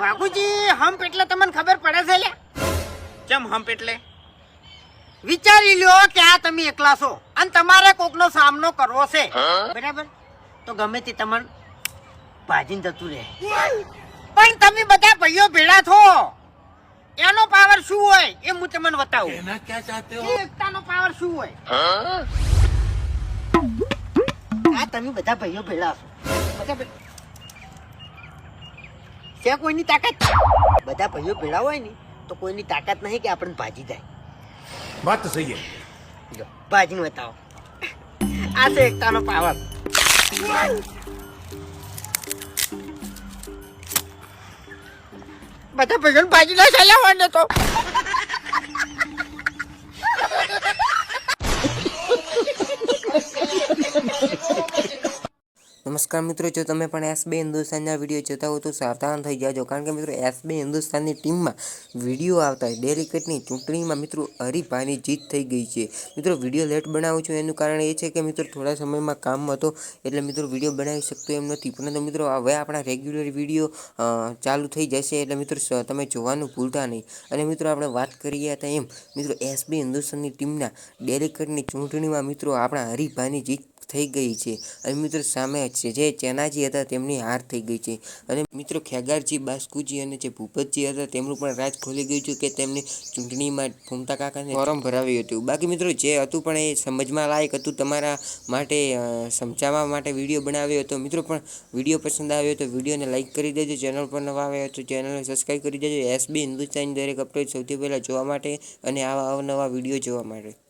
બાપુજી હમ્પ એટલે તમને ખબર પડે છે લે? કેમ હમ્પ એટલે? વિચારી લ્યો કે આ તમે એકલા છો અને તમારે કોકનો સામનો કરવો છે, બરાબર? તો ગમે તે તમને ભાજીને જતું રહે, પણ તમે બધા ભાઈઓ ભેળા છો, એનો પાવર શું હોય એ હું તમને બતાવું. कहना क्या चाहते हो? એકતાનો પાવર શું હોય? આ તમે બધા ભાઈઓ ભેળા છો, બરાબર? છે કોઈની તાકાત? બધા ભાઈઓ ભેળા હોય ને તો કોઈની તાકાત નહીં કે આપણને ભાજી જાય. बात तो सही है. જો ભાજીને બતાવો. આ છે એકતાનો પાવર. બધા ભાઈઓને ભાજી ના ચાલ્યા હોય ને તો નમસ્કાર મિત્રો, જો તમે પણ એસબી હિન્દુસ્તાનના વિડીયો જોતા હો તો સાવધાન થઈ જાજો, કારણ કે મિત્રો એસબી હિન્દુસ્તાનની ટીમમાં વિડીયો આવતા હોય ડેલિકેટની ચૂંટણીમાં મિત્રો હરીફાઈની જીત થઈ ગઈ છે. મિત્રો વિડીયો લેટ બનાવું છું એનું કારણ એ છે કે મિત્રો થોડા સમયમાં કામ હતો એટલે મિત્રો વિડીયો બનાવી શકતો એમ નથી, પરંતુ મિત્રો હવે આપણા રેગ્યુલર વિડીયો ચાલુ થઈ જશે એટલે મિત્રો તમે જોવાનું ભૂલતા નહીં. અને મિત્રો આપણે વાત કરીએ હતા એમ મિત્રો એસબી હિન્દુસ્તાનની ટીમના ડેલિકેટની ચૂંટણીમાં મિત્રો આપણા હરીફાઈની જીત થઈ ગઈ છે અને મિત્રો સામે છે જે ચેનાજી હતા તેમની હાર થઈ ગઈ છે. અને મિત્રો ખેગારજી, બાસ્કુજી અને જે ભૂપતજી હતા તેમનું પણ રાજ ખોલી ગયું છે કે તેમને ચૂંટણીમાં ફૂમતા કાકાને ફોર્મ ભરાવ્યું હતું. બાકી મિત્રો જે હતું પણ એ સમજમાં લાયક હતું, તમારા માટે સમજાવવા માટે વિડીયો બનાવ્યો હતો. મિત્રો પણ વિડીયો પસંદ આવ્યો તો વિડીયોને લાઇક કરી દેજો, ચેનલ પર નવા આવ્યા તો ચેનલને સબસ્ક્રાઈબ કરી દેજો. એસબી હિન્દુસ્તાન દરેક અપડેટ સૌથી પહેલાં જોવા માટે અને આવા અવનવા વિડીયો જોવા માટે.